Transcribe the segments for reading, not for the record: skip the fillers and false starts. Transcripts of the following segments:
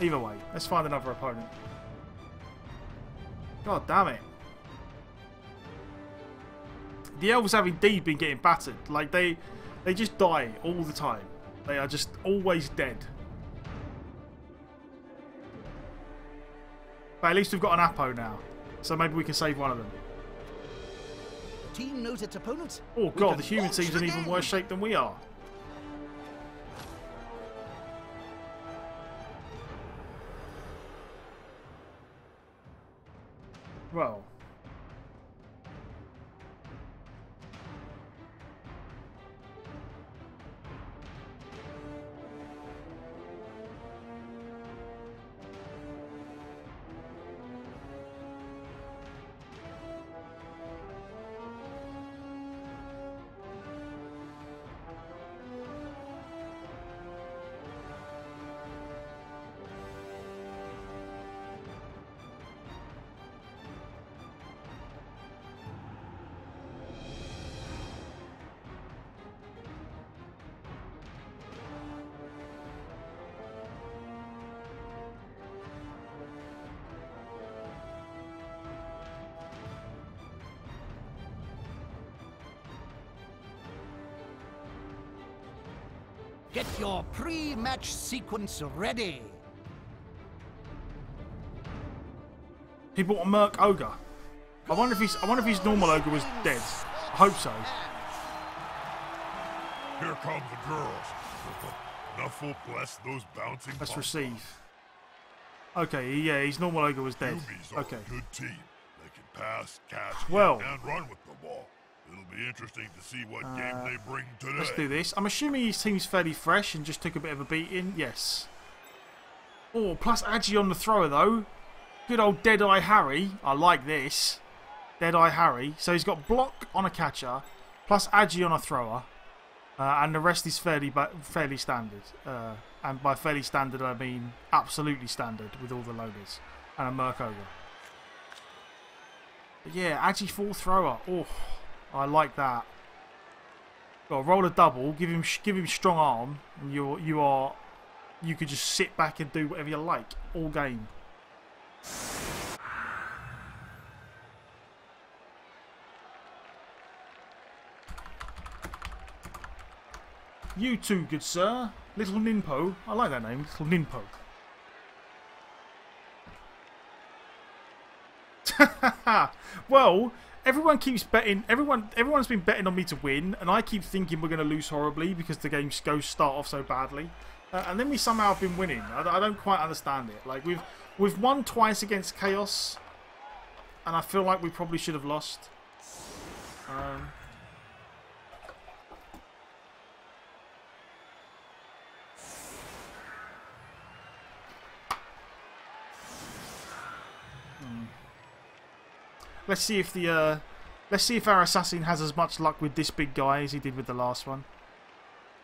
Either way, let's find another opponent. God damn it. The elves have indeed been getting battered. Like, they just die all the time. They are just always dead. But at least we've got an Apo now. So maybe we can save one of them. Team knows its opponents. Oh god, the human team's in even worse shape than we are. Well. Get your pre-match sequence ready. He bought a Merc Ogre. I wonder if his normal ogre was dead. I hope so. Here come the girls. Nuffle bless those bouncing. Let's receive. Okay, yeah, his normal ogre was dead. Okay. A good team. They can pass, catch, and run with the ball. It'll be interesting to see what game they bring today. Let's do this. I'm assuming his team's fairly fresh and just took a bit of a beating. Yes. Oh, plus Agi on the thrower though. Good old Deadeye Harry. I like this. Deadeye Harry. So he's got block on a catcher, plus Agi on a thrower, and the rest is fairly standard. And by fairly standard, I mean absolutely standard with all the loaders and a Merc Ogre. But yeah, Agi full thrower. Oh, I like that. Got roll a double, give him strong arm, and you could just sit back and do whatever you like all game. You too, good sir. Little Ninpo. I like that name, Little Ninpo. Well, everyone keeps betting. Everyone's been betting on me to win, and I keep thinking we're going to lose horribly because the games start off so badly, and then we somehow have been winning. I don't quite understand it. Like we've won twice against Chaos, and I feel like we probably should have lost. Let's see if our assassin has as much luck with this big guy as he did with the last one.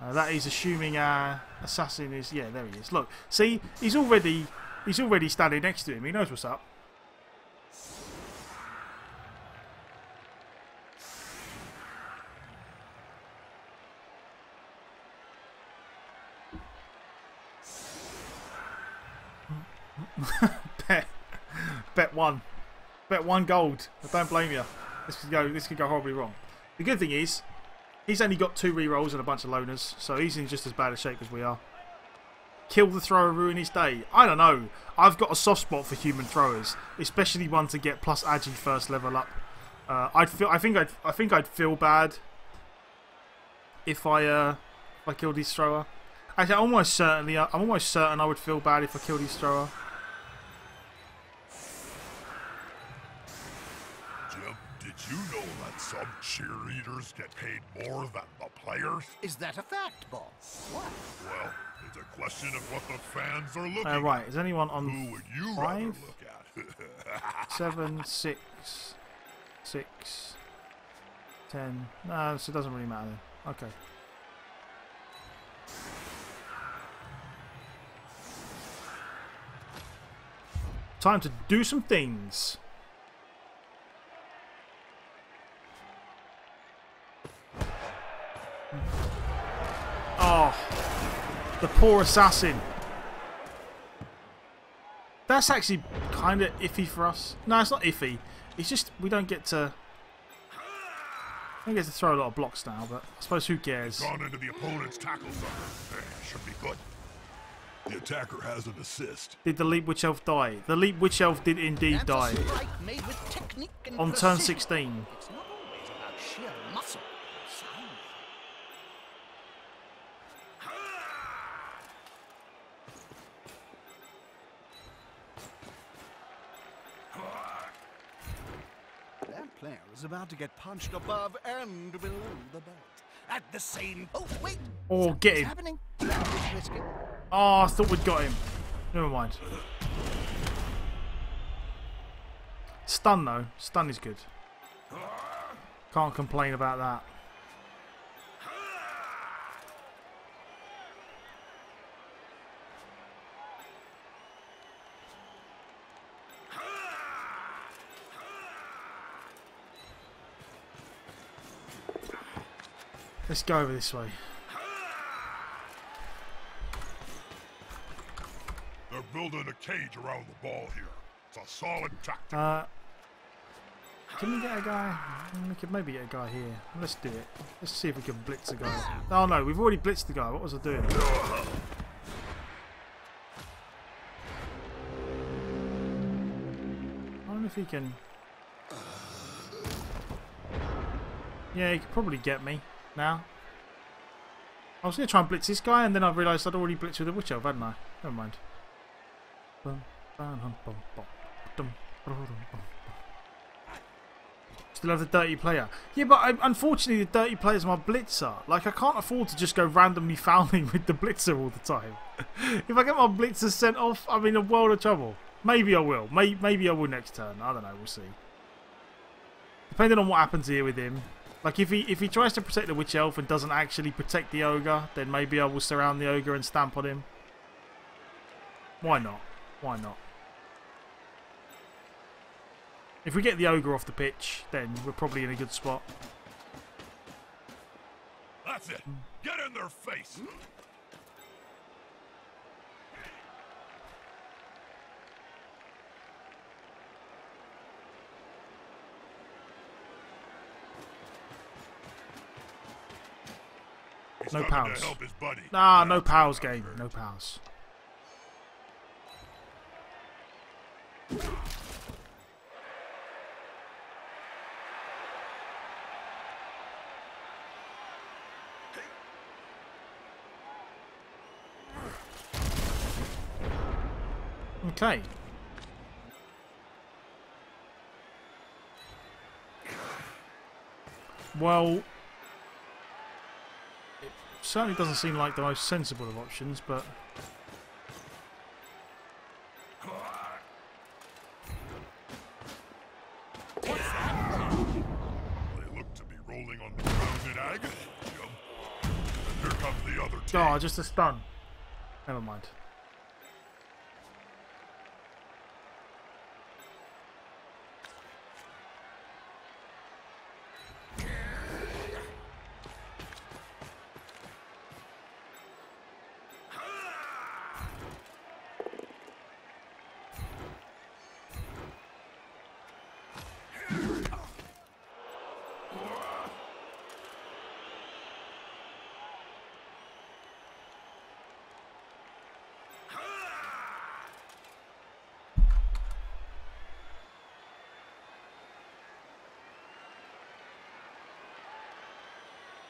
That is assuming our assassin is... Yeah, there he is. Look, see, he's already standing next to him. He knows what's up. Bet one. Bet 1 gold. I don't blame you. This could go horribly wrong. The good thing is, he's only got 2 rerolls and a bunch of loners, so he's in just as bad a shape as we are. Kill the thrower, ruin his day. I don't know. I've got a soft spot for human throwers, especially one to get plus Agi first level up. I think I'd feel bad if I killed his thrower. Actually, I'm almost certain I would feel bad if I killed his thrower. Did you know that some cheerleaders get paid more than the players? Is that a fact, boss? What? Well, it's a question of what the fans are looking right, at. is anyone on Who would you 5? rather look at? 7, 6, 10. No, so it doesn't really matter then. Okay. Time to do some things. Oh, the poor assassin. That's actually kind of iffy for us. No, it's not iffy. It's just we don't get to... I get to throw a lot of blocks now, but I suppose who cares? Gone into the opponent's tackle zone. Should be good. The attacker has an assist. Did the Leap Witch Elf die? The Leap Witch Elf did indeed die. On turn 16. It's not always about sheer muscle or size. That player is about to get punched above and below the belt. At the same... Oh, wait! Oh, get him. Happening? Oh, I thought we'd got him. Never mind. Stun, though. Stun is good. Can't complain about that. Let's go over this way. They're building a cage around the ball here. It's a solid tactic. Can we get a guy? We could maybe get a guy here. Let's do it. Let's see if we can blitz a guy. Oh no, we've already blitzed the guy. What was I doing? I don't know if he can... Yeah, he could probably get me now. I was going to try and blitz this guy, and then I realised I'd already blitzed with a Witch Elf, hadn't I? Never mind. Still have the dirty player. Yeah, but unfortunately the dirty player's my blitzer. Like, I can't afford to just go randomly fouling with the blitzer all the time. If I get my blitzer sent off, I'm in a world of trouble. Maybe I will. Maybe I will next turn. I don't know. We'll see. Depending on what happens here with him. Like, if he tries to protect the Witch Elf and doesn't actually protect the Ogre, then maybe I will surround the Ogre and stamp on him. Why not? Why not? If we get the Ogre off the pitch, then we're probably in a good spot. That's it. Get in their face. No pals. Nah, no pals game. No pals. Okay. Well, it certainly doesn't seem like the most sensible of options, but... They look to be rolling on the ground in agony. And here comes the other team. Oh, just a stun. Never mind.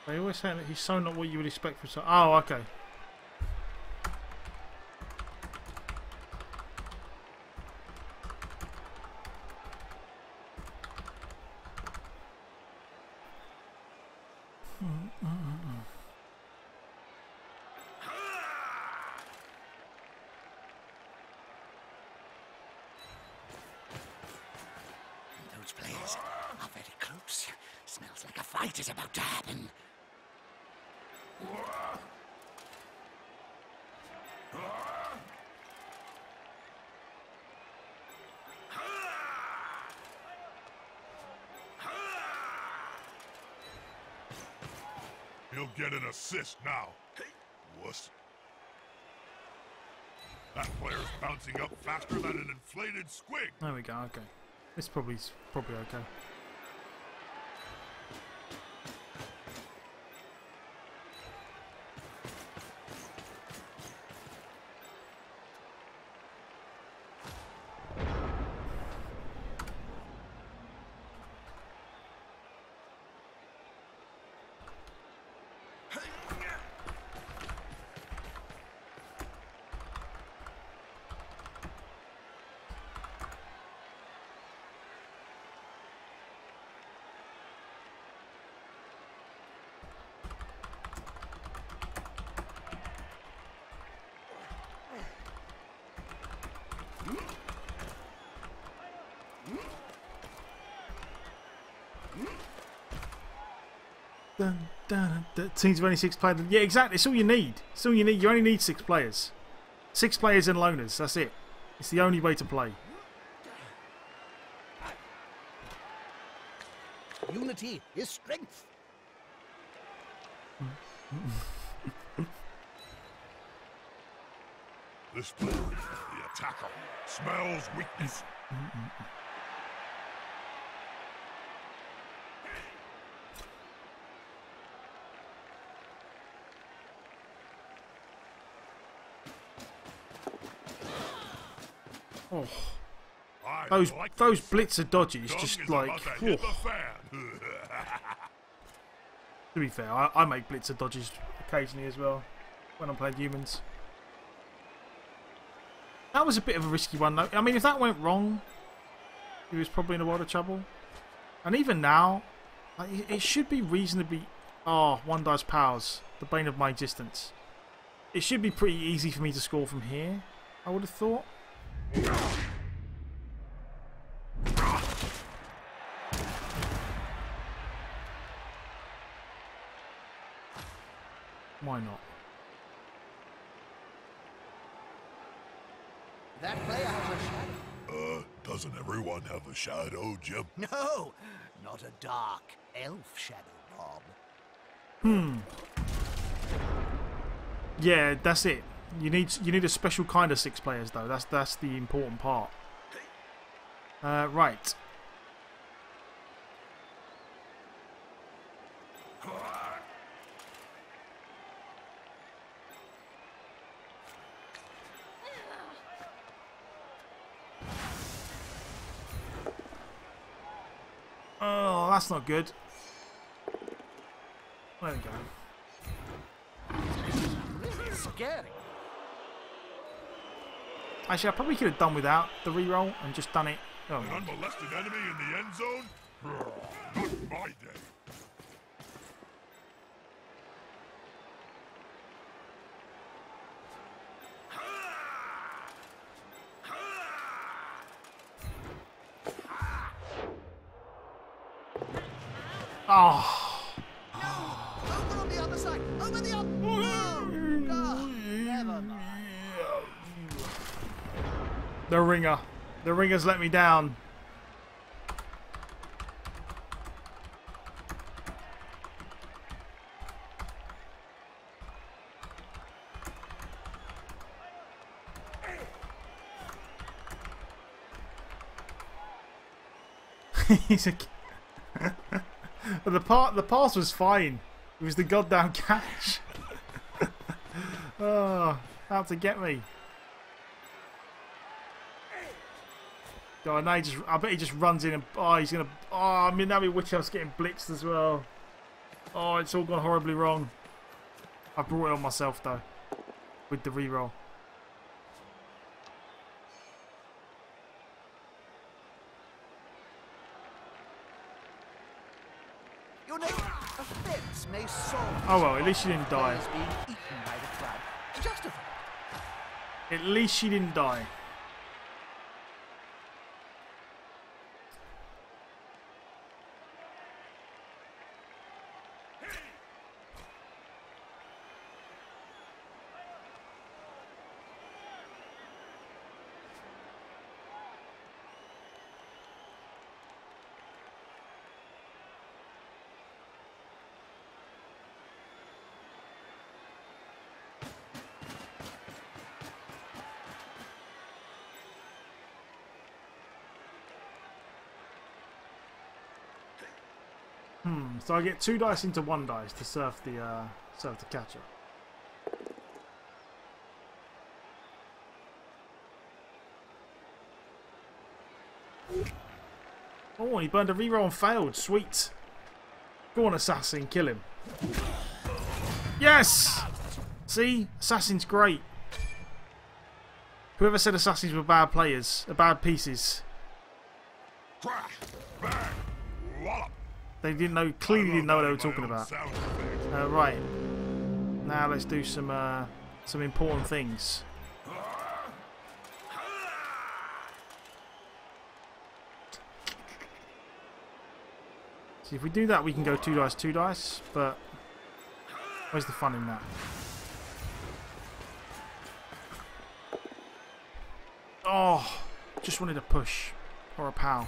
They always say that he's so not what you would expect from... Oh, okay. Those players are very close. Smells like a fight is about to happen. He'll get an assist now. Wuss. That player's bouncing up faster than an inflated squig. There we go. Okay, it's probably okay. Dun, dun, dun. Teams of only 6 players. Yeah, exactly. It's all you need. It's all you need. You only need 6 players. 6 players and loners. That's it. It's the only way to play. Unity is strength. This player, the attacker, smells weakness. Oh, those blitzer dodges just like. Hit the fan. To be fair, I make blitzer dodges occasionally as well when I'm playing humans. That was a bit of a risky one though. I mean, if that went wrong, he was probably in a world of trouble. And even now, like, it should be reasonably. Oh, one dice powers, the bane of my existence. It should be pretty easy for me to score from here, I would have thought. Why not? That player has a shadow. Doesn't everyone have a shadow, Jim? No, not a dark elf shadow, Bob. Yeah, that's it. You need a special kind of 6 players though. That's the important part. Right. Oh, that's not good. There we go. Really scary. Actually, I probably could have done without the reroll and just done it. Oh, An unmolested enemy in the end zone? Not my day. oh. Over on the other side. Over the other. Oh, never mind. The ringer. The ringer's let me down. He's a. But the pass was fine. It was the goddamn catch. Oh, out to get me. God, now I bet he just runs in and he's gonna. Oh, I mean now Whitehouse's getting blitzed as well. Oh, it's all gone horribly wrong. I brought it on myself though, with the reroll. You know, offense may solve. Oh well, at least she didn't die. Players being eaten by the crowd. Justified. At least she didn't die. So I get 2 dice into 1 dice to surf the catcher. Oh, and he burned a reroll and failed. Sweet. Go on, Assassin. Kill him. Yes! See? Assassin's great. Whoever said Assassins were bad players, bad pieces. Crash, bang, wallop. They didn't know, clearly didn't know what they were talking about. Right. Now let's do some important things. See, if we do that, we can go 2 dice, 2 dice, but where's the fun in that? Oh, just wanted a push or a pow.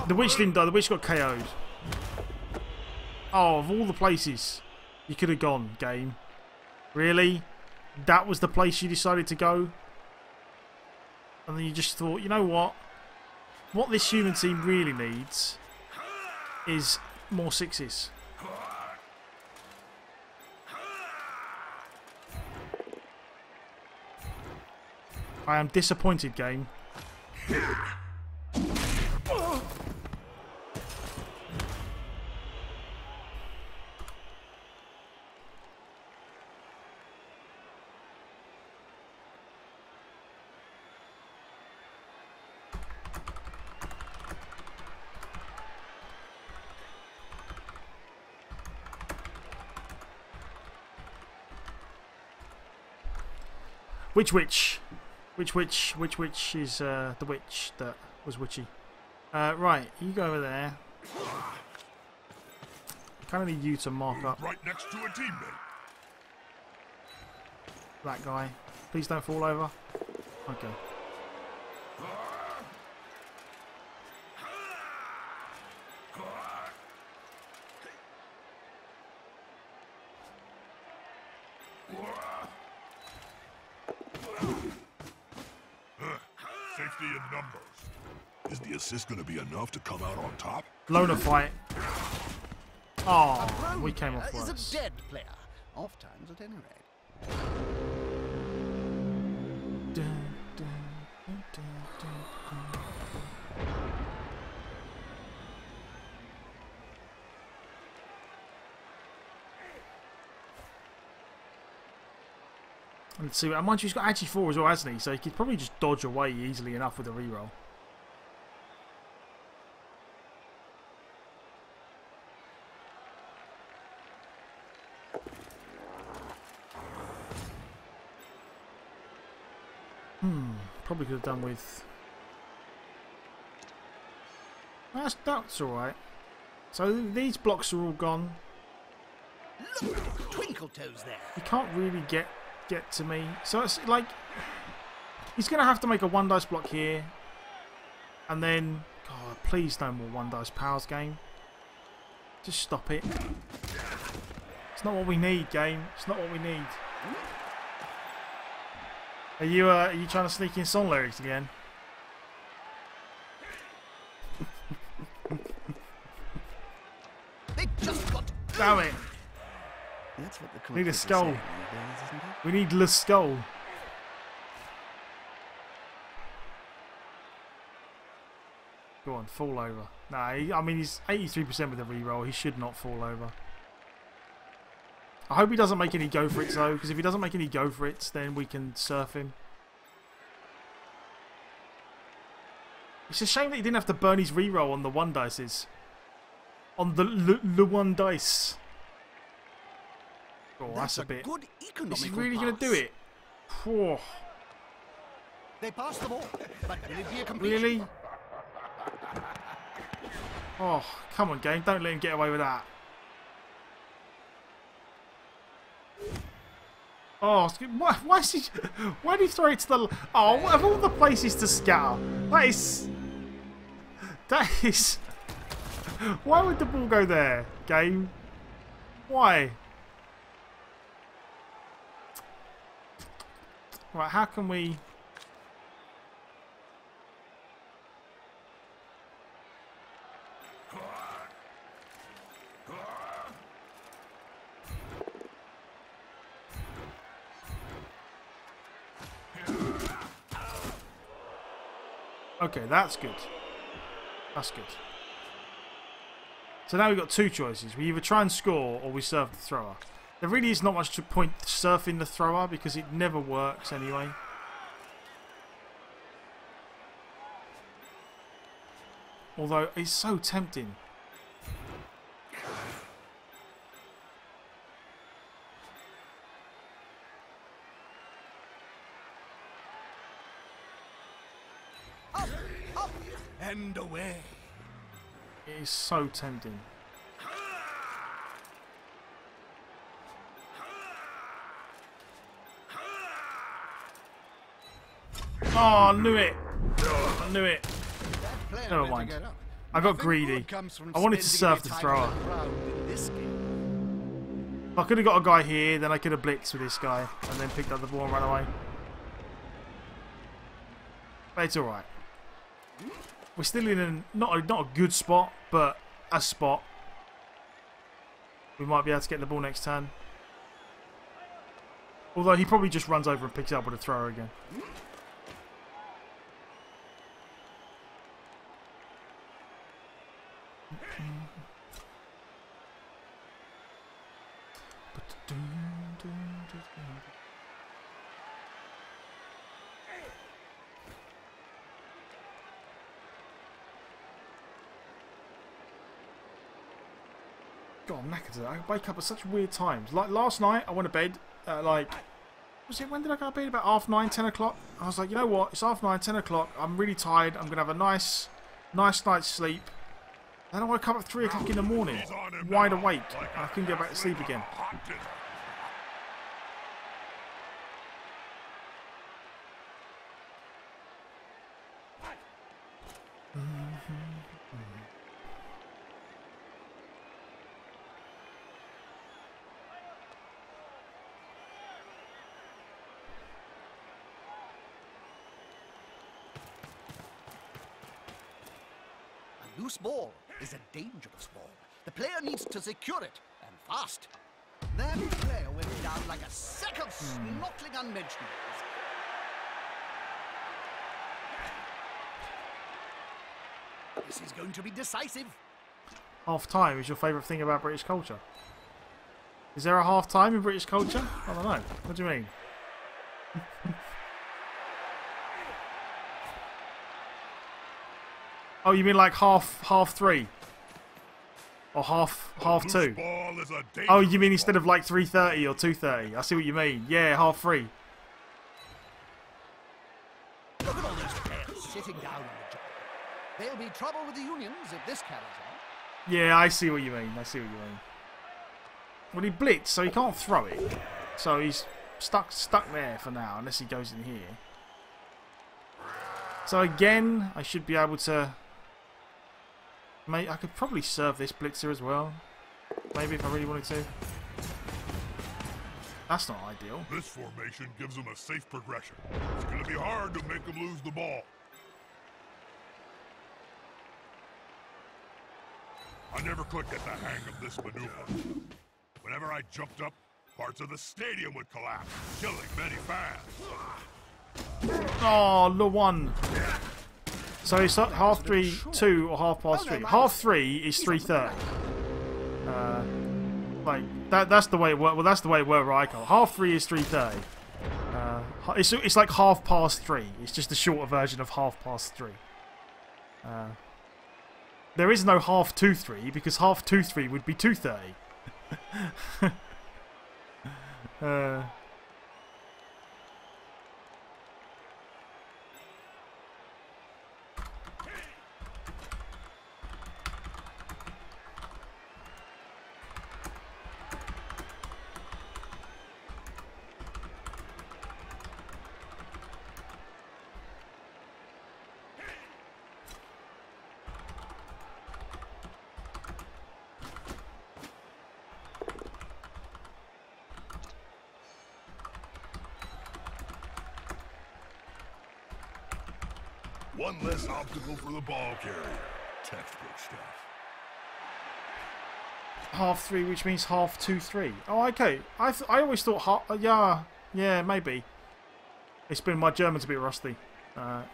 The witch didn't die, the witch got KO'd. Oh, of all the places you could have gone, game. Really? That was the place you decided to go? And then you just thought, you know what? What this human team really needs is more 6s. I am disappointed, game. Which witch? Which witch is the witch that was witchy? Right, you go over there. Kind of need you to mark up right next to a teammate. that guy. Please don't fall over. Okay. Safety in numbers. Is the assist going to be enough to come out on top? Loner fight. Oh, we came off Is worse. a dead player. Off times at any rate. Dun, dun, dun, dun, dun. Let's see. Mind you, he's got Agi 4 as well, hasn't he? So he could probably just dodge away easily enough with a reroll. Probably could have done with. That's all right. So these blocks are all gone. Look, twinkle toes there. He can't really get to me. So it's like he's gonna have to make a 1 dice block here, and then God, please no more 1 dice powers, game. Just stop it. It's not what we need, game. It's not what we need. Are you trying to sneak in song lyrics again? They just got. Damn it! That's what the Need a cookies are skull. saying nowadays, isn't it? We need Le Skull. Go on, fall over. Nah, I mean he's 83% with a reroll. He should not fall over. I hope he doesn't make any go for it though, because if he doesn't make any go for it, then we can surf him. It's a shame that he didn't have to burn his reroll on the 1 dices. On the 1 dice. Oh, that's a bit. Good economical Is he really going to pass. do it? Whew. They passed the ball, but will it be a completion? Really? Oh, come on, game. Don't let him get away with that. Oh, why is he? Why did he throw it to the? Oh, of all the places to scatter, that is. Why would the ball go there, game? Why? Right, how can we? Okay, that's good. That's good. So now we've got two choices. We either try and score or we serve the thrower. There really is not much point surfing the thrower because it never works anyway. Although it's so tempting. Up, up, and away. It is so tempting. Oh, I knew it. I knew it. Never mind. I got greedy. I wanted to surf the thrower. If I could have got a guy here, then I could have blitzed with this guy and then picked up the ball and ran away. But it's alright. We're still in not a good spot, but a spot. We might be able to get the ball next turn. Although he probably just runs over and picks it up with a thrower again. God, I'm knackered today. I wake up at such weird times. Like last night, I went to bed at like... when did I go to bed? About 9:30, 10 o'clock? I was like, you know what? It's 9:30, 10 o'clock. I'm really tired. I'm going to have a nice night's sleep. Then I woke up at 3 o'clock in the morning, wide awake. I couldn't get back to sleep again. A loose ball is a dangerous ball. The player needs to secure it, and fast. That player went down like a sack of snorkeling unmentionables. This is going to be decisive. Half time is your favourite thing about British culture? Is there a half time in British culture? I don't know. What do you mean? Oh, you mean like half three? Or half two? Oh, you mean instead of like 3:30 or 2:30? I see what you mean. Yeah, half three. Look at all these players sitting down on the job. There'll be trouble with the unions if this carries on. Yeah, I see what you mean. I see what you mean. Well, he blitzed, so he can't throw it. So he's stuck there for now, unless he goes in here. So again, I should be able to... Mate, I could probably serve this blitzer as well. Maybe if I really wanted to. That's not ideal. This formation gives them a safe progression. It's going to be hard to make them lose the ball. I never could get the hang of this maneuver. Whenever I jumped up, parts of the stadium would collapse, killing many fans. Oh, the one. So it's not 2 or 3:30. Half three is 3:30. Like that's the way it worked. Well, that's the way it worked where I go. Half three is 3:30. It's like 3:30. It's just a shorter version of 3:30. There is no 2:30 because 2:30 would be 2:30. One less obstacle for the ball carrier. Textbook stuff. 3:30, which means 2:30. Oh, okay. I always thought yeah, maybe. It's been my German's a bit rusty.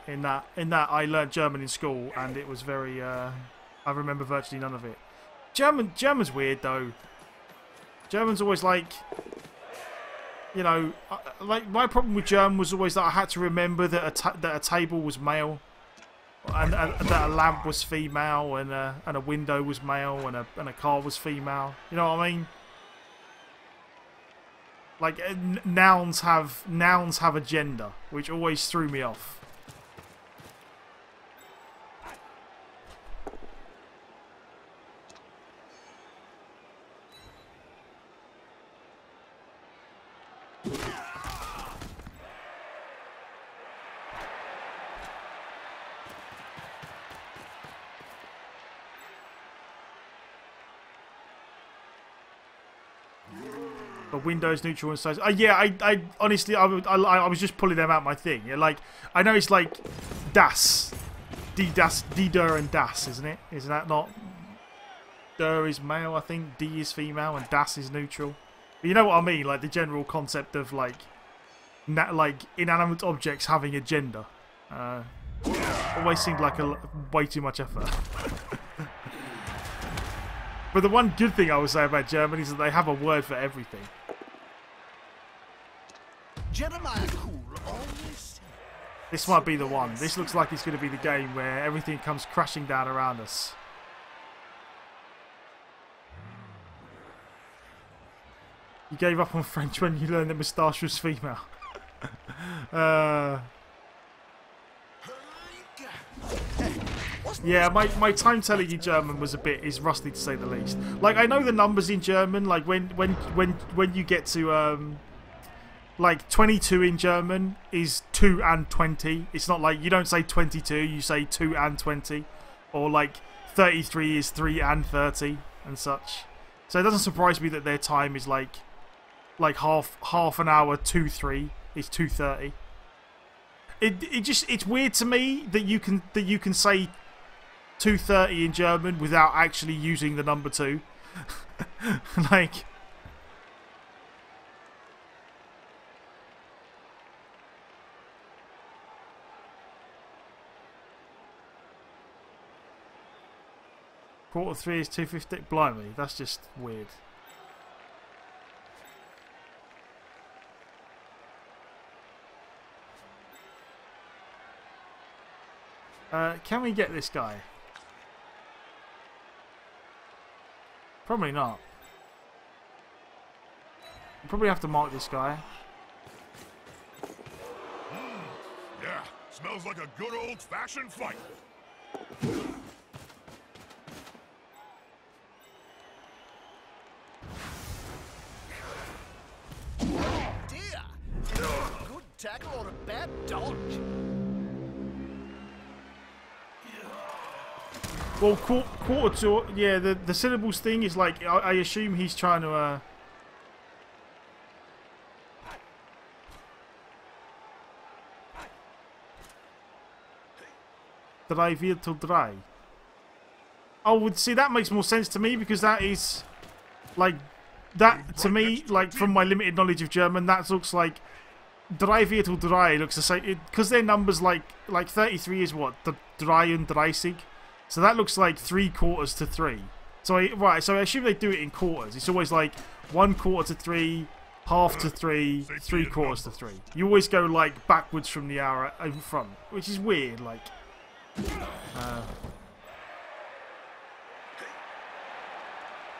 In that, I learned German in school, and it was very. I remember virtually none of it. German's weird though. German's always like, you know, like my problem with German was always that I had to remember that a table was male, and that a lamp was female, and a window was male, and a car was female. You know what I mean? Like nouns have a gender, which always threw me off. But Windows neutral and size. Yeah, I honestly, I was just pulling them out my thing. Yeah, like I know it's like das, der and das, isn't it? Isn't that not? Der is male, I think. D is female, and das is neutral. But you know what I mean? Like the general concept of like inanimate objects having a gender. Always seemed like way too much effort. But the one good thing I would say about Germany is that they have a word for everything. Jeremiah Cool always. This might be the one. This looks like it's going to be the game where everything comes crashing down around us. You gave up on French when you learned that moustache was female. Yeah, my time telling in German was is rusty to say the least. Like I know the numbers in German. Like when you get to like 22 in German is 2 and 20. It's not like you don't say 22, you say 2 and 20, or like 33 is 3 and 30 and such. So it doesn't surprise me that their time is like half an hour 2-3 is 2:30. It's weird to me that you can say 2:30 in German without actually using the number 2. Like quarter 3 is 2:50. Blimey, that's just weird. Can we get this guy? Probably not. We'll probably have to mark this guy. Yeah, smells like a good old-fashioned fight. Dear, good tackle or a bad dodge? Well, quarter to... Yeah, the syllables thing is like... I assume he's trying to... Drei Viertel drei. Oh, see, that makes more sense to me because that is... Like... That, to me, like, from my limited knowledge of German, that looks like... Drei Viertel drei looks the same... Because their numbers, like 33 is what? The drei und dreißig? So that looks like 3/4 to 3. So so I assume they do it in quarters. It's always like 1/4 to 3, half to 3, 3/4 to 3. You always go like backwards from the hour in front, which is weird. Like,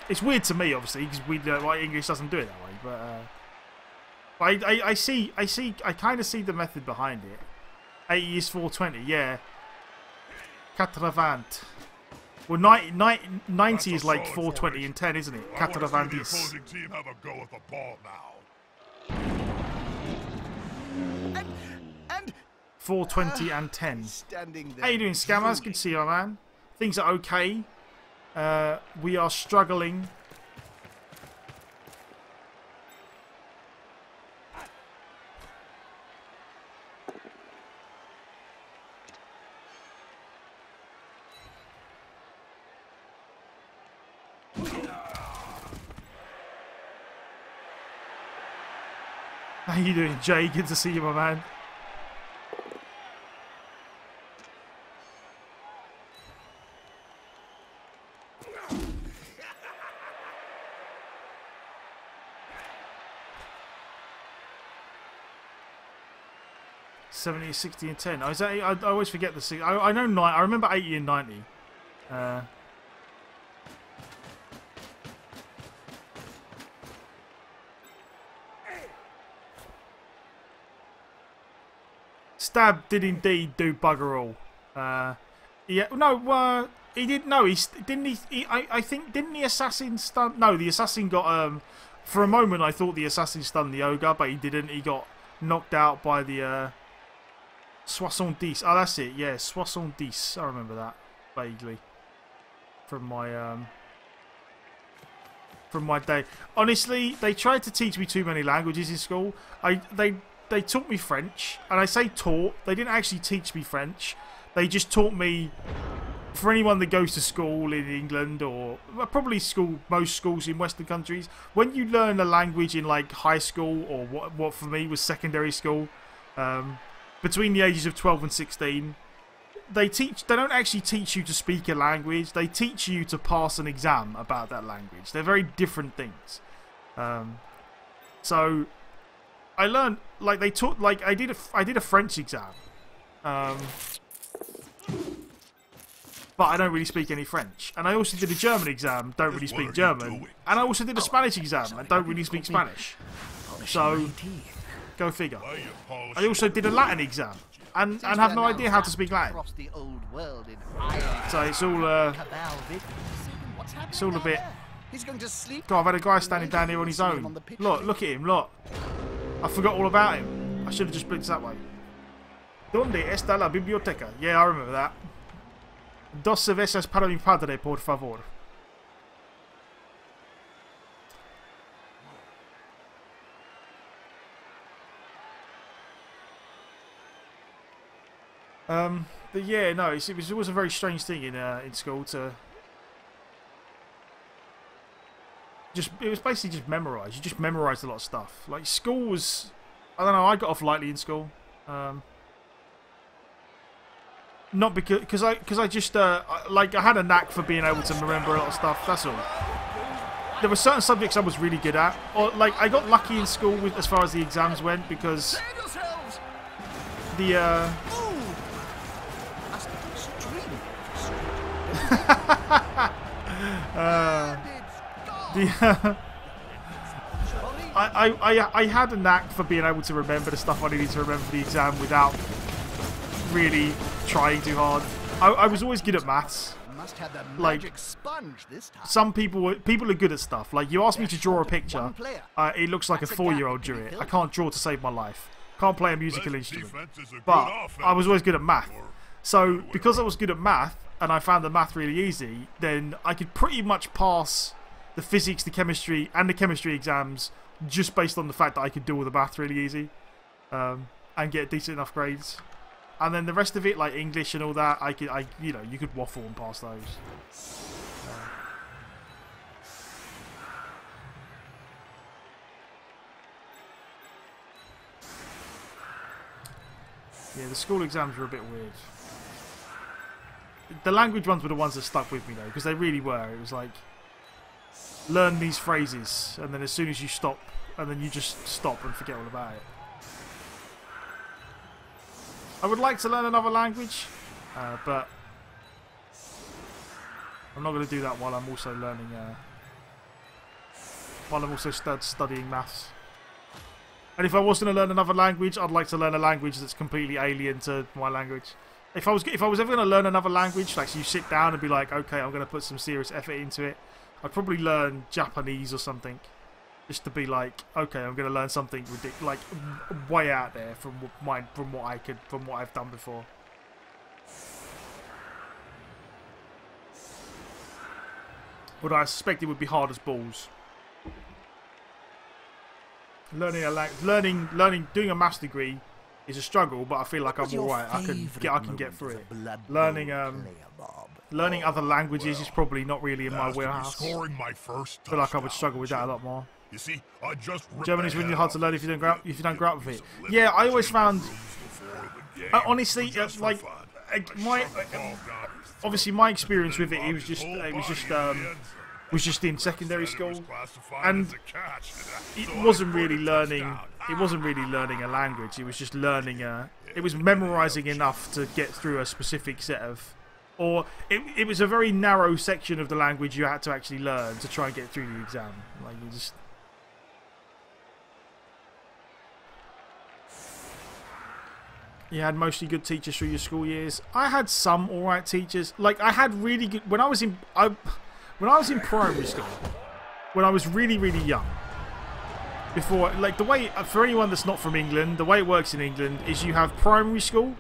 it's weird to me, obviously, because we like English doesn't do it that way. But I kind of see the method behind it. 80 is 420, yeah. 80. Well, 90 is like 420 and 10, isn't it? 80 The opposing team have a go at the ball now. And 420 and 10. standing there. How you doing, Scammers? Good to see you, man. Things are okay. We are struggling. How you doing, Jay? Good to see you, my man. 70, 60, and 10. I always forget the... I know 9. I remember 80 and 90. Stab did indeed do bugger all. Yeah, no, he did. No, didn't he? I think didn't the assassin stun? No, the assassin got. For a moment, I thought the assassin stunned the ogre, but he didn't. He got knocked out by the 70. Oh, that's it. Yeah, 70. I remember that vaguely from my day. Honestly, they tried to teach me too many languages in school. They taught me French, and I say taught, they didn't actually teach me French. They just taught me, for anyone that goes to school in England, or probably most schools in Western countries, when you learn a language in like high school, or what for me was secondary school, between the ages of 12 and 16, they don't actually teach you to speak a language, they teach you to pass an exam about that language. They're very different things. So I learned, like, they taught, like, I did a French exam, but I don't really speak any French. And I also did a German exam, don't really speak German. And I also did a Spanish exam, and don't really speak Spanish. So, go figure. I also did a Latin exam, and have no idea how to speak Latin. So it's all a bit... God, I've had a guy standing down here on his own. Look at him, look. I forgot all about him. I should have just blitzed that way. ¿Dónde está la biblioteca? Yeah, I remember that. Dos cervezas para mi padre, por favor. But yeah, no, it was a very strange thing in school to... It was basically just memorise. You just memorised a lot of stuff. Like, school was... I don't know, I got off lightly in school. Not because I just, like, I had a knack for being able to remember a lot of stuff, that's all. There were certain subjects I was really good at. Or, like, I got lucky in school with, as far as the exams went, because... The, I had a knack for being able to remember the stuff I needed to remember for the exam without really trying too hard. I was always good at maths. Like, some people are good at stuff. Like, you ask me to draw a picture, it looks like a 4-year-old drew it. I can't draw to save my life. Can't play a musical instrument. But I was always good at math. So, because I was good at math, and I found the math really easy, then I could pretty much pass the physics, the chemistry, and the chemistry exams just based on the fact that I could do all the math really easy, and get decent enough grades. And then the rest of it, like English and all that, you know, you could waffle and pass those. Yeah, the school exams were a bit weird. The language ones were the ones that stuck with me though, because they really were. It was like, learn these phrases, and then as soon as you stop, and then you just stop and forget all about it. I would like to learn another language, but I'm not going to do that while I'm also learning, while I'm also studying maths. And if I was going to learn another language, I'd like to learn a language that's completely alien to my language. If I was ever going to learn another language, like, so you sit down and be like, okay, I'm going to put some serious effort into it, I'd probably learn Japanese or something, just to be like, okay, I'm going to learn something ridiculous, like way out there from what I've done before. But I suspect it would be hard as balls. Doing a maths degree is a struggle, but I feel like I'm alright. I can get through it. Learning other languages is probably not really in my wheelhouse. I feel like I would struggle with that a lot more. You see, German is really hard to learn if you don't grow up with it. Yeah, I always found, honestly, like, obviously my experience with it, it was just was just in secondary Said it was school, classified and as a catch, it so I wasn't scored really a learning. touchdown. It wasn't really learning a language. It was just learning a. It was memorizing enough to get through a specific set of, or it was a very narrow section of the language you had to actually learn to try and get through the exam. Like you just. You had mostly good teachers through your school years. I had some alright teachers. Like I had really good when I was in primary school, when I was really young. Before, like the way for anyone that's not from England, the way it works in England is you have primary school,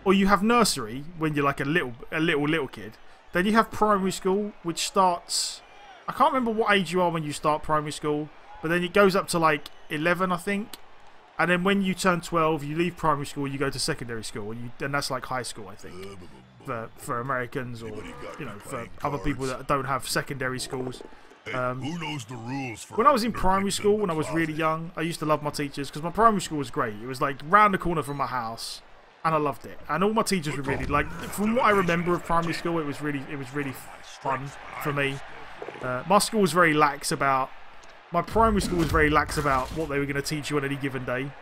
or you have nursery when you're like a little kid. Then you have primary school, which starts. I can't remember what age you are when you start primary school, but then it goes up to like 11, I think. And then when you turn 12, you leave primary school, you go to secondary school, and that's like high school, I think, for Americans or for other people that don't have secondary schools. Who knows the rules for When I was in primary school, when I was really young, I used to love my teachers because my primary school was great. It was like round the corner from my house, and I loved it. And all my teachers were really like, from what I remember of primary school, it was really fun for me. My school was very lax about. My primary school was very lax about what they were going to teach you on any given day.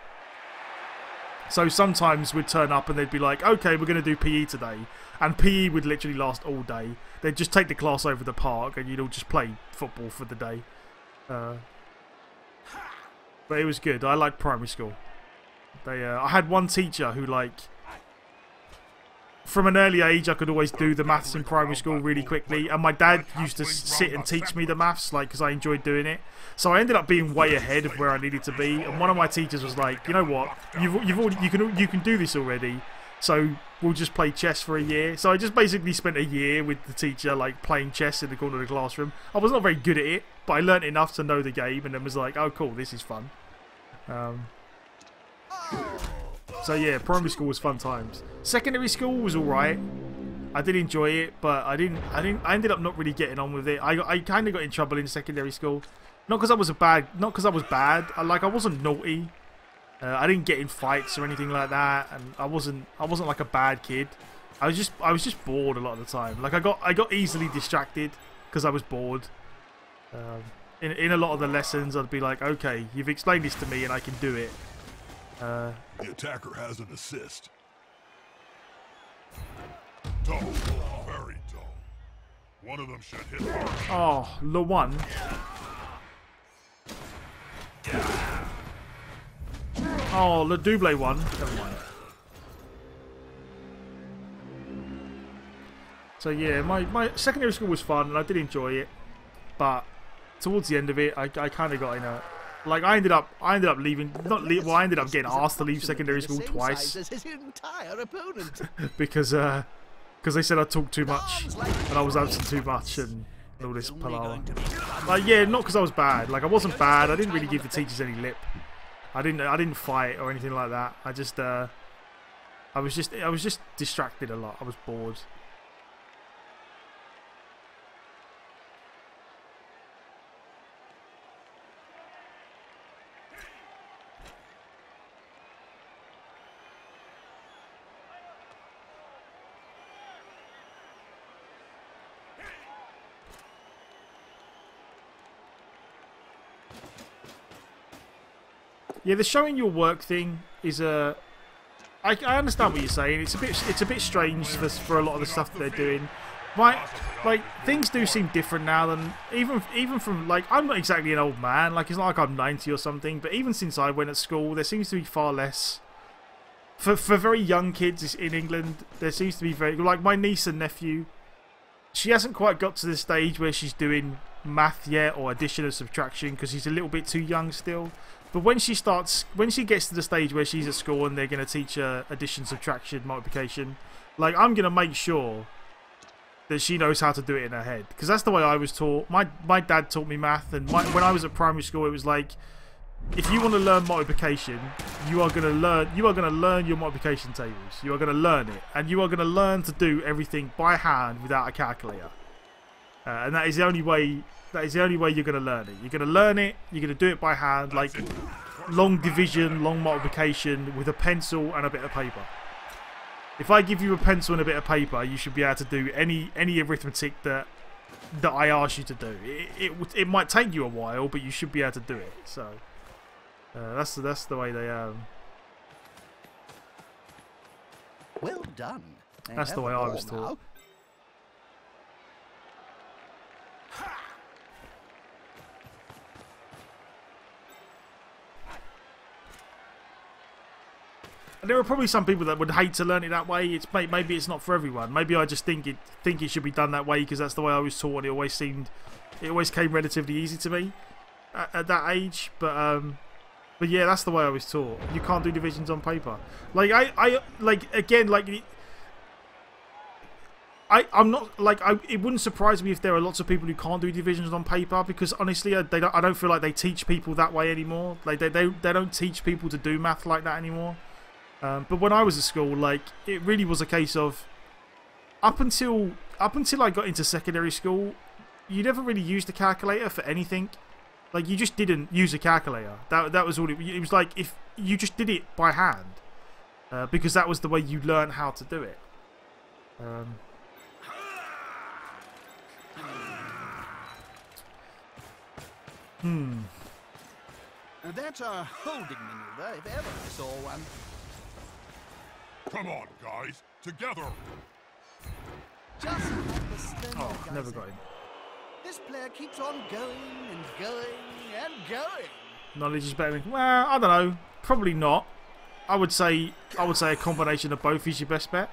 So sometimes we'd turn up and they'd be like, okay, we're going to do PE today. And PE would literally last all day. They'd just take the class over the park and you'd all just play football for the day. But it was good. I liked primary school. I had one teacher who, like, from an early age, I could always do the maths in primary school really quickly. And my dad used to sit and teach me the maths, like, because I enjoyed doing it. So I ended up being way ahead of where I needed to be. And one of my teachers was like, you know what, you can do this already. So we'll just play chess for a year. So I just basically spent a year with the teacher, like playing chess in the corner of the classroom. I was not very good at it, but I learnt enough to know the game, and then was like, oh cool, this is fun. So yeah, primary school was fun times. Secondary school was alright. I did enjoy it, but I ended up not really getting on with it. I kind of got in trouble in secondary school. Not because I was bad. I wasn't naughty. I didn't get in fights or anything like that, and I wasn't like a bad kid. I was just bored a lot of the time. Like I got easily distracted because I was bored. In a lot of the lessons, I'd be like, okay, you've explained this to me and I can do it. The attacker has an assist. Dull, very dull. One of them should hit hard. Oh, the one. Oh, the double one. Never mind. So yeah, my secondary school was fun and I did enjoy it, but towards the end of it, I kind of got in a. Like I ended up leaving. I ended up getting asked to leave secondary school twice because they said I talked too much and I was absent too much and all this palaver. Like yeah, not because I was bad. Like I wasn't bad. I didn't really give the teachers any lip. I didn't fight or anything like that. I was just distracted a lot. I was bored. Yeah, the showing your work thing is a. I understand what you're saying. It's a bit strange for a lot of the stuff that they're doing. Like things do seem different now than even from like I'm not exactly an old man. Like it's not like I'm 90 or something. But even since I went at school, there seems to be far less. For very young kids in England, there seems to be very like my niece and nephew. She hasn't quite got to the stage where she's doing math yet or addition or subtraction because she's a little bit too young still. But when she gets to the stage where she's at school and they're going to teach her addition, subtraction, multiplication, like I'm going to make sure that she knows how to do it in her head because that's the way I was taught. My dad taught me math, and when I was at primary school, it was like, if you want to learn multiplication, you are going to learn your multiplication tables. You are going to learn it, and you are going to learn to do everything by hand without a calculator. And that is the only way. That is the only way you're going to learn it. You're going to learn it, you're going to do it by hand, like long division, long multiplication with a pencil and a bit of paper. If I give you a pencil and a bit of paper, you should be able to do any arithmetic that that I asked you to do. It might take you a while, but you should be able to do it. So that's the way they Well done. That's the way I was taught. And there are probably some people that would hate to learn it that way. Maybe it's not for everyone. Maybe I just think it should be done that way because that's the way I was taught. And it always came relatively easy to me at that age. But yeah, that's the way I was taught. You can't do divisions on paper. Like I'm not like it wouldn't surprise me if there are lots of people who can't do divisions on paper because honestly, I don't feel like they teach people that way anymore. Like they don't teach people to do math like that anymore. But when I was at school, like it really was a case of up until I got into secondary school, you never really used a calculator for anything. Like you just didn't use a calculator. That was all. It was like if you just did it by hand, because that was the way you learned how to do it. That's a holding maneuver, if ever I saw one. Come on, guys, together. Just like the Slender guy Never said. got him. This player keeps on going and going and going. Knowledge is better. Well, I don't know. Probably not. I would say a combination of both is your best bet.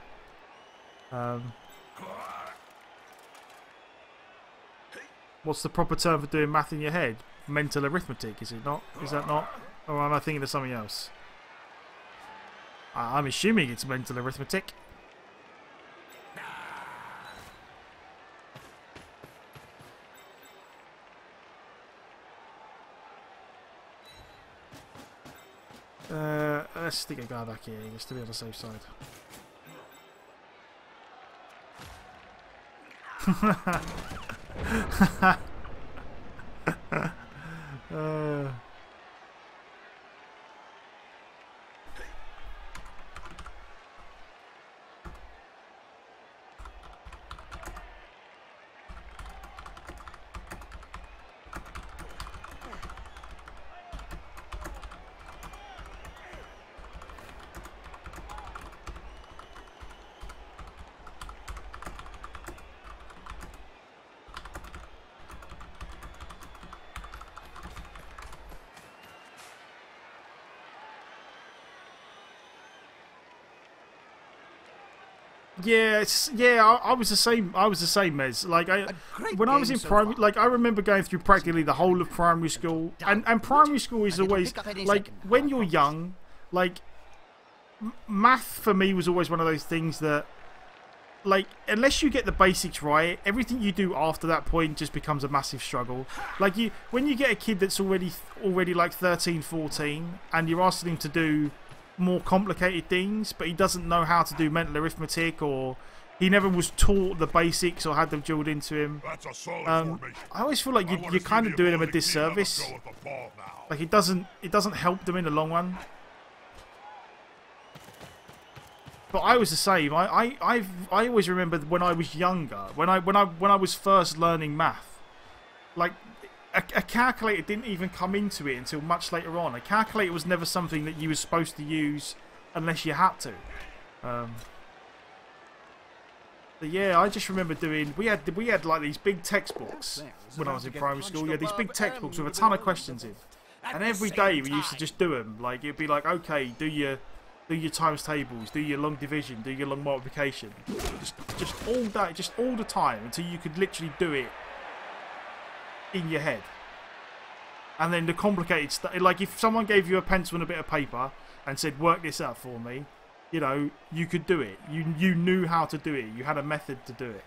What's the proper term for doing math in your head? Mental arithmetic, is it not? Is that not? Or am I thinking of something else? I'm assuming it's mental arithmetic. Let's stick a guy back here just to be on the safe side. Yeah, I was the same. I was the same, Mez. Like when I was in primary, like I remember going through practically the whole of primary school, and primary school is always like when you're young, like math for me was always one of those things that, like, unless you get the basics right, everything you do after that point just becomes a massive struggle. Like when you get a kid that's already like 13, 14, and you're asking him to do more complicated things, but he doesn't know how to do mental arithmetic, or he never was taught the basics or had them drilled into him. That's a solid formation. I always feel like you're kind of doing him a disservice. Like it doesn't help them in the long run. But I was the same. I always remember when I was younger, when I was first learning math, like a calculator didn't even come into it until much later on. A calculator was never something that you were supposed to use unless you had to. But yeah, I just remember doing. We had like these big textbooks when I was in primary school. We had these big textbooks with a ton of questions in, and every day we used to just do them. Like it'd be like, okay, do your times tables, do your long division, do your long multiplication, just all day, just all the time until you could literally do it in your head. And then the complicated stuff, like if someone gave you a pencil and a bit of paper and said work this out for me, you know, you could do it. You knew how to do it. You had a method to do it.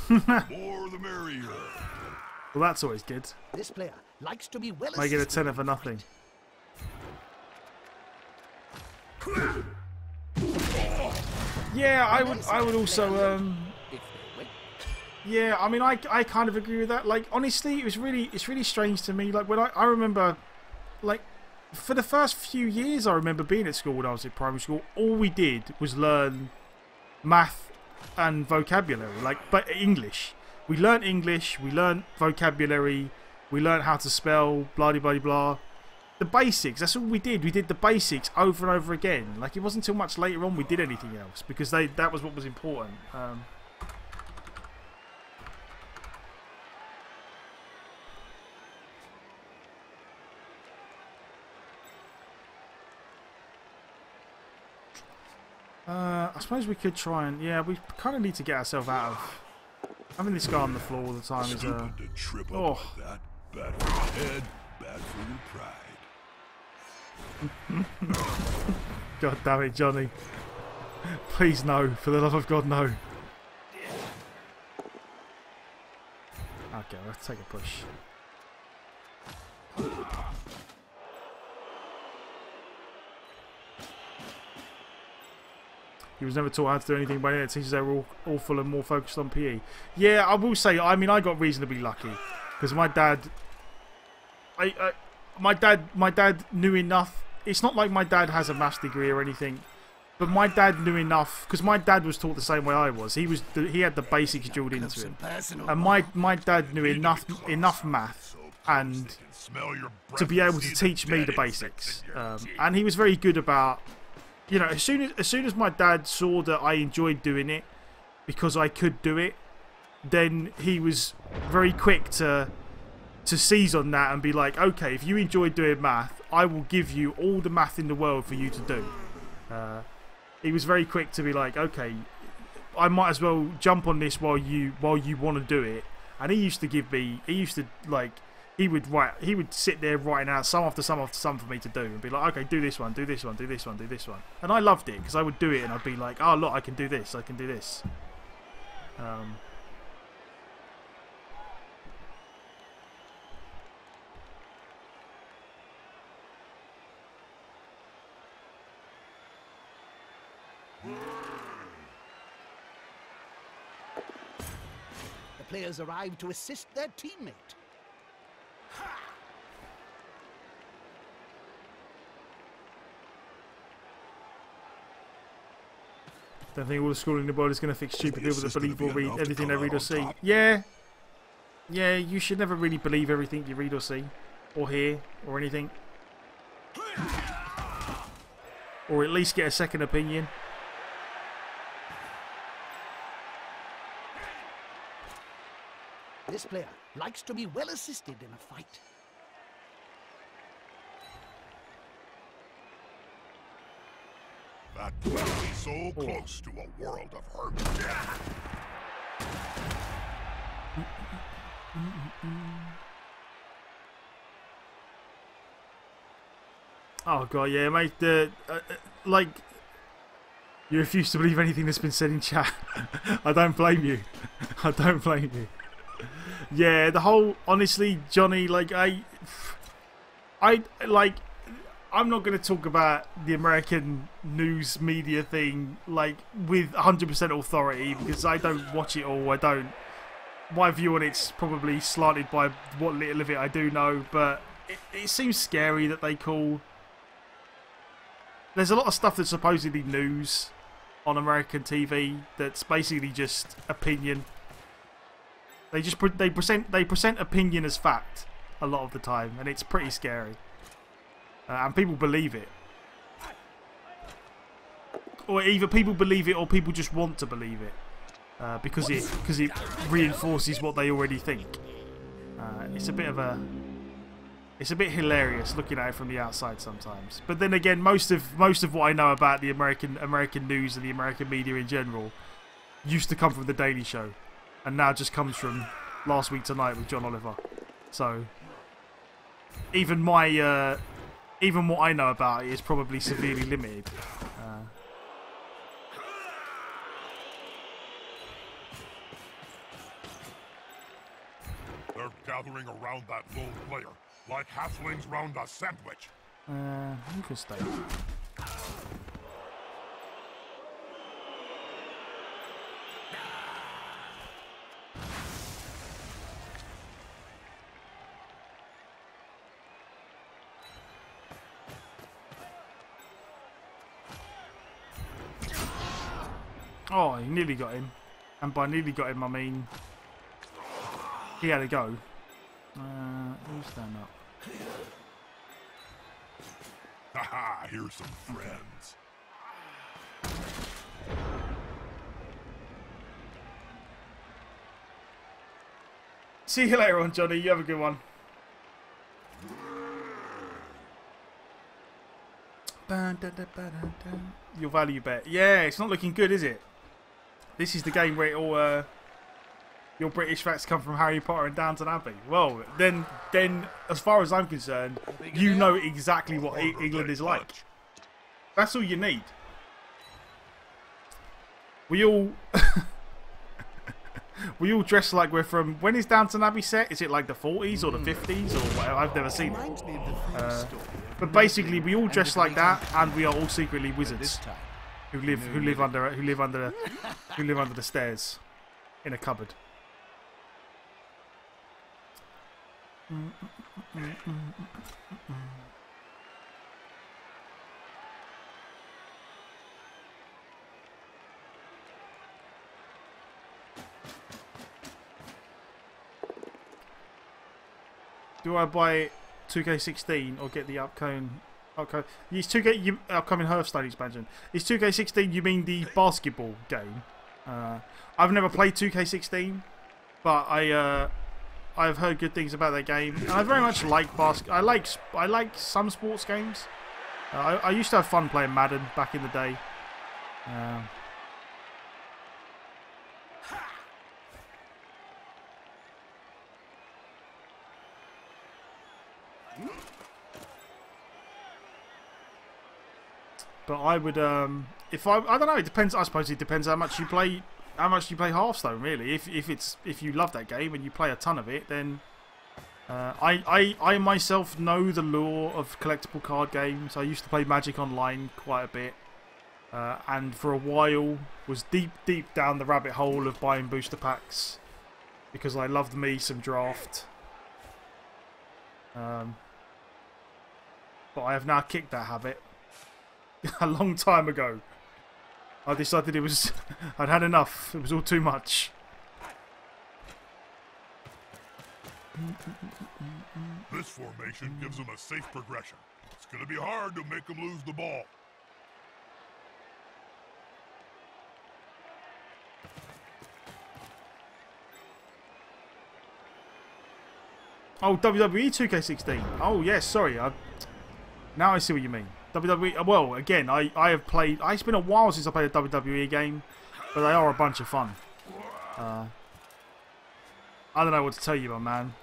More the merrier. Well, that's always good. This player likes to be well I get a assisted. tenner for nothing. Yeah, I would also If they win. yeah, I mean I kind of agree with that. Like honestly, it's really strange to me. Like when I remember, like for the first few years I remember being at school when I was in primary school, all we did was learn math and vocabulary, like but English. We learnt English, we learnt vocabulary, we learnt how to spell, blah blah blah blah. The basics, that's all we did. We did the basics over and over again. Like it wasn't until much later on we did anything else because that was what was important. I suppose we could try and we kind of need to get ourselves out of having this guy on the floor all the time. Is Stupid to trip up oh. like that. Bad for your head, bad for your pride. God damn it, Johnny! Please no, for the love of God, no. Okay, let's take a push. He was never taught how to do anything by it. Teachers they were all awful and more focused on PE. Yeah, I will say. I mean, I got reasonably lucky because my dad. My dad knew enough. It's not like my dad has a maths degree or anything, but my dad knew enough because my dad was taught the same way I was. He had the basics drilled into him, and my dad knew enough math and to be able to teach me the basics. And he was very good about. You know, as soon as my dad saw that I enjoyed doing it because I could do it, then he was very quick to seize on that and be like, okay, if you enjoy doing math, I will give you all the math in the world for you to do. He was very quick to be like, okay, I might as well jump on this while you want to do it. And he used to he would sit there writing out sum after sum after sum for me to do and be like, okay, do this one, do this one, do this one, do this one. And I loved it because I would do it and I'd be like, oh look, I can do this, I can do this. The players arrive to assist their teammate. Don't think all the schooling in the world is going to fix stupid people that believe or read everything they read or see. Yeah, you should never really believe everything you read or see, or hear, or anything. Or at least get a second opinion. This player likes to be well assisted in a fight. That will be so close to a world of hurt. Oh god, yeah, mate. Like, you refuse to believe anything that's been said in chat. I don't blame you. I don't blame you. Yeah, the whole, honestly, Johnny, like, I'm not going to talk about the American news media thing, like, with 100% authority, because I don't watch it all. My view on it's probably slanted by what little of it I do know, but it seems scary that they call... There's a lot of stuff that's supposedly news on American TV that's basically just opinion. They present opinion as fact a lot of the time, and it's pretty scary. And people believe it, or either people believe it or people just want to believe it because it reinforces what they already think. It's a bit hilarious looking at it from the outside sometimes. But then again, most of what I know about the American news and the American media in general used to come from the Daily Show, and now just comes from Last Week Tonight with John Oliver. So even what I know about it is probably severely limited. gathering around that lone player, like halflings round a sandwich. You can stay. Oh, he nearly got him. And by nearly got him, I mean he had to go. Who's stand up? Haha, here's some friends. See you later on, Johnny. You have a good one. Your value bet. Yeah, it's not looking good, is it? This is the game where it all your British facts come from Harry Potter and Downton Abbey. Well, then, as far as I'm concerned, you know exactly what England is like. That's all you need. We all we all dress like we're from. When is Downton Abbey set? Is it like the 40s or the 50s or whatever? I've never seen it. But basically, we all dress like that, and we are all secretly wizards who live under the stairs in a cupboard. Do I buy 2K16 or get the upcoming? Okay, it's 2K upcoming Hearthstone expansion. Is 2K16? You mean the basketball game? I've never played 2K16, but I've heard good things about that game, and I very much like I like some sports games. I used to have fun playing Madden back in the day. But I would, if I don't know. It depends. I suppose it depends how much you play. How much you play Hearthstone, really. If you love that game and you play a ton of it, then I myself know the lore of collectible card games. I used to play Magic Online quite a bit, and for a while was deep down the rabbit hole of buying booster packs because I loved me some Draft. But I have now kicked that habit a long time ago. I decided I'd had enough. It was all too much. This formation gives them a safe progression. It's going to be hard to make them lose the ball. Oh, WWE 2K16. Oh, yes, sorry. Now I see what you mean. WWE, well, again, I have played. It's been a while since I played a WWE game, but they are a bunch of fun. I don't know what to tell you, my man.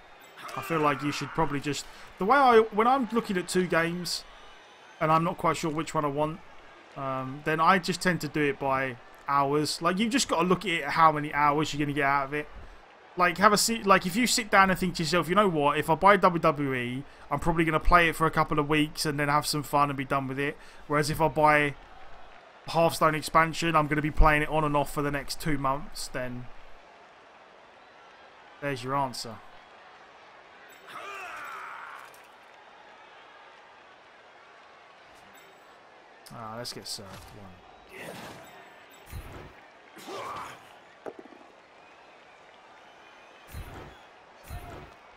I feel like you should probably just when I'm looking at two games, and I'm not quite sure which one I want, then I just tend to do it by hours. Like you've just got to look at it, how many hours you're going to get out of it. Like if you sit down and think to yourself, you know what? If I buy WWE, I'm probably going to play it for a couple of weeks and then have some fun and be done with it. Whereas if I buy Hearthstone expansion, I'm going to be playing it on and off for the next 2 months. Then there's your answer. Let's get served.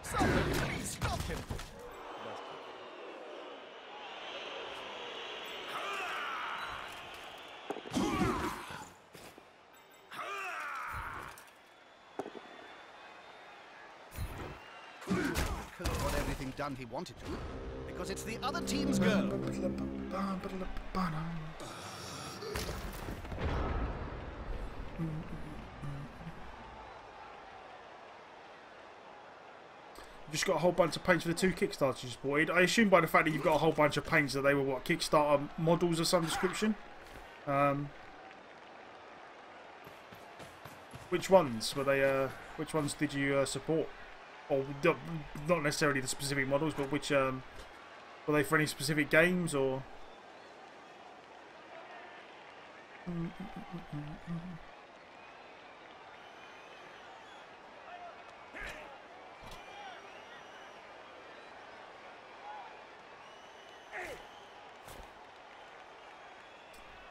Somebody stop him! Could have got everything done he wanted to, because it's the other team's girl. You've just got a whole bunch of paints for the 2 Kickstarters you supported. I assume by the fact that you've got a whole bunch of paints that they were what, Kickstarter models of some description. Which ones were they? Which ones did you support? or not necessarily the specific models, but which were they for any specific games or?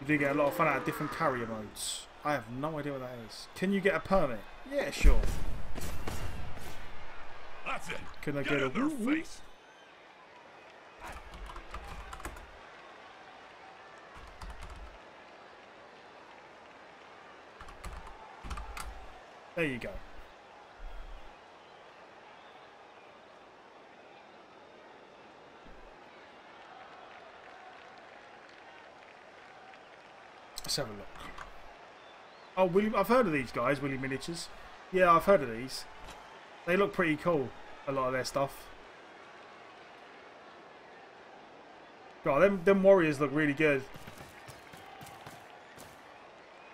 You do get a lot of fun out of different carrier modes. I have no idea what that is. Can you get a permit? Yeah, sure. That's it. Can I get a in their face? There you go. Let's have a look. Oh, William, I've heard of these guys, William Miniatures. Yeah, I've heard of these. They look pretty cool, a lot of their stuff. God, them warriors look really good.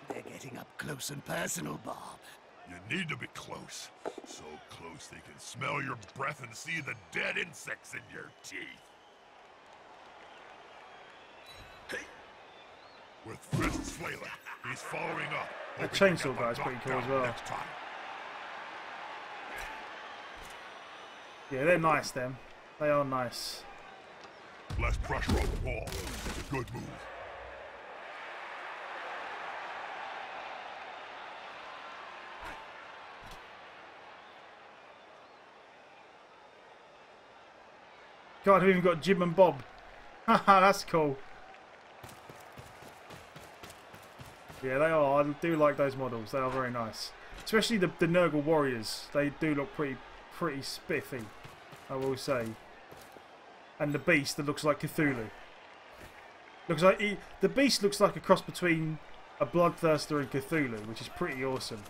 They're getting up close and personal, Bob. You need to be close. So close they can smell your breath and see the dead insects in your teeth. Hey. With fists flailing, he's following up. That chainsaw guy's pretty cool as well. Yeah, they're nice, them. They are nice. Less pressure on the wall. It's a good move. God, I've even got Jim and Bob. Haha, that's cool. Yeah, they are. I do like those models. They are very nice. Especially the Nurgle Warriors. They do look pretty spiffy, I will say. And the Beast that looks like Cthulhu. Looks like the Beast looks like a cross between a Bloodthirster and Cthulhu, which is pretty awesome.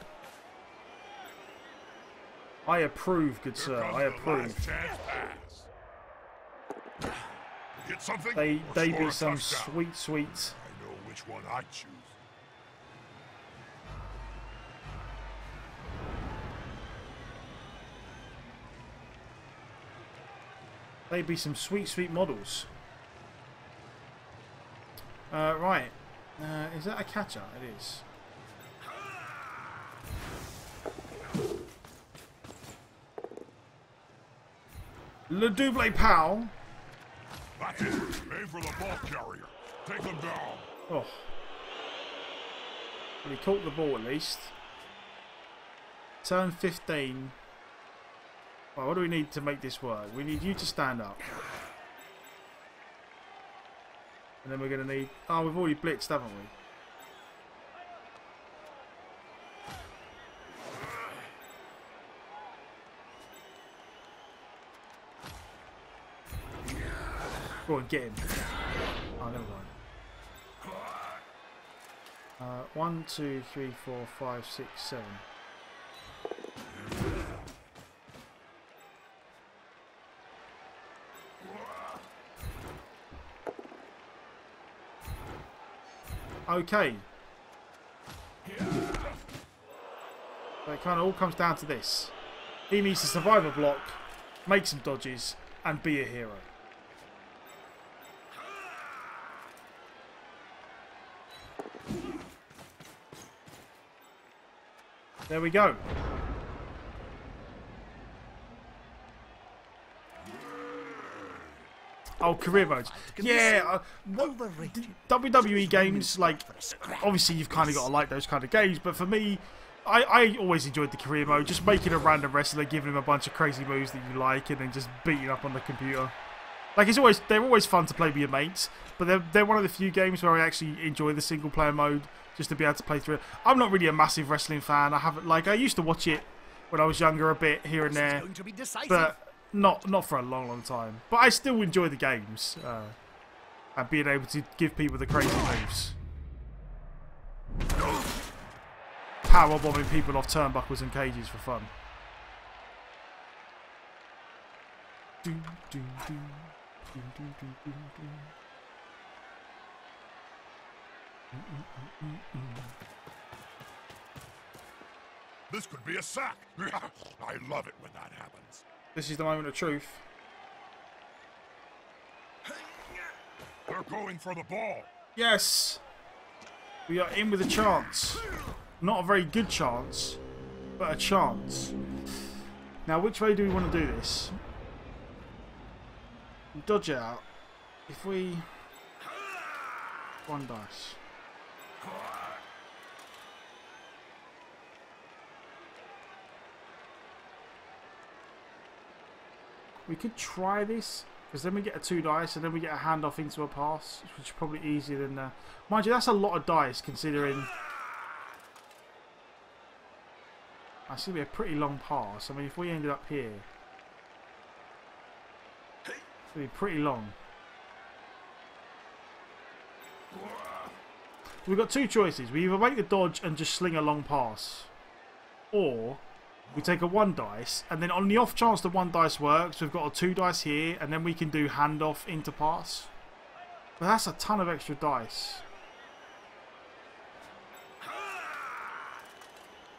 I approve, good sir. I approve. They be some sweet. I know which one I'd choose. They be some sweet models. Right. Is that a catcher? It is. Le Double Pow. That's it. Aim for the ball carrier. Take him down. Oh. Well, he caught the ball at least. Turn 15. Right, what do we need to make this work? We need you to stand up. And then we're going to need... Oh, we've already blitzed, haven't we? Go on, get him. Oh, never mind. 1, 2, 3, 4, 5, 6, 7. Okay. So it kind of all comes down to this. He needs to survive a block, make some dodges, and be a hero. There we go. Oh, career modes. Yeah, WWE games, like, obviously you've kind of got to like those kind of games, but for me, I always enjoyed the career mode, just making a random wrestler, giving him a bunch of crazy moves that you like, and then just beating up on the computer. Like, they're always fun to play with your mates, but they're one of the few games where I actually enjoy the single player mode, just to be able to play through it. I'm not really a massive wrestling fan. I used to watch it when I was younger a bit, here and there, but not for a long time. But I still enjoy the games, and being able to give people the crazy moves. Power bombing people off turnbuckles and cages for fun. This could be a sack. I love it when that happens. This is the moment of truth. They're going for the ball. Yes! We are in with a chance. Not a very good chance, but a chance. Now, which way do we want to do this? Dodge it out. If we... One dice. We could try this, because then we get a 2 dice and then we get a handoff into a pass, which is probably easier than... Mind you, that's a lot of dice considering... That's going to be a pretty long pass. I mean, if we ended up here... It's going to be pretty long. We've got 2 choices. We either make the dodge and just sling a long pass, or we take a 1 dice, and then on the off chance the 1 dice works, we've got a 2 dice here, and then we can do handoff into pass. But that's a ton of extra dice.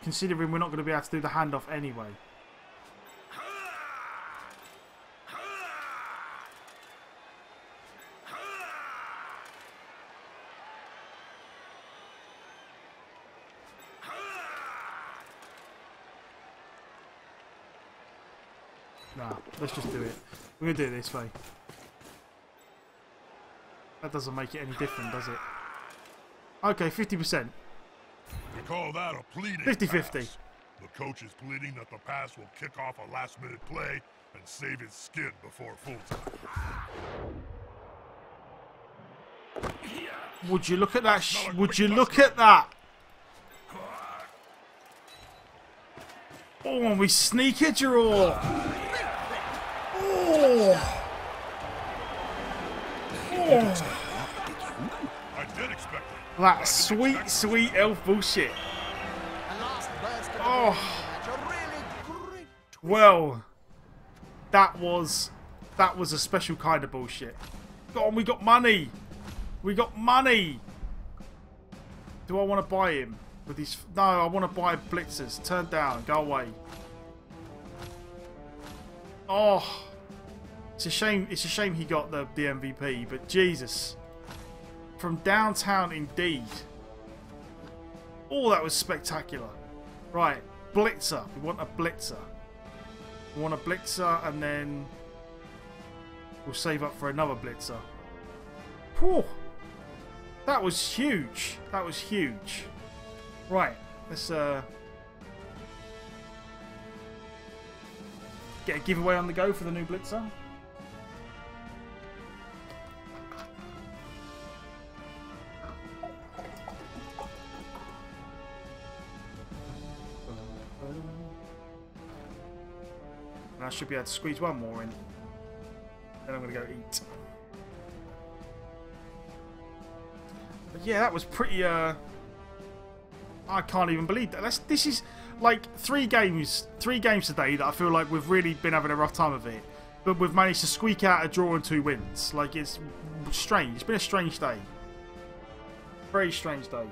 Considering we're not going to be able to do the handoff anyway. Nah, let's just do it. We're going to do it this way. That doesn't make it any different, does it? Okay, 50%. We call that a pleading 50-50. pass. The coach is pleading that the pass will kick off a last-minute play and save his skin before full time. Would you look at that? Would you look at that? Oh, and we sneak a draw. Oh. Oh. I did expect it. That sweet, sweet elf bullshit. Oh. Well, that was a special kind of bullshit. Go on, we got money. We got money. Do I want to buy him with these? No, I want to buy blitzers. Turn down. Go away. Oh, it's a shame. It's a shame he got the MVP. But Jesus, from downtown indeed. Oh, that was spectacular. Right, blitzer. We want a blitzer. We want a blitzer, and then we'll save up for another blitzer. Whew. That was huge. That was huge. Right, let's get a giveaway on the go for the new blitzer. And I should be able to squeeze one more in. Then I'm going to go eat. But yeah, that was pretty... I can't even believe that. This is like three games today that I feel like we've really been having a rough time of it. But we've managed to squeak out a draw and 2 wins. Like, it's strange. It's been a strange day. Very strange day.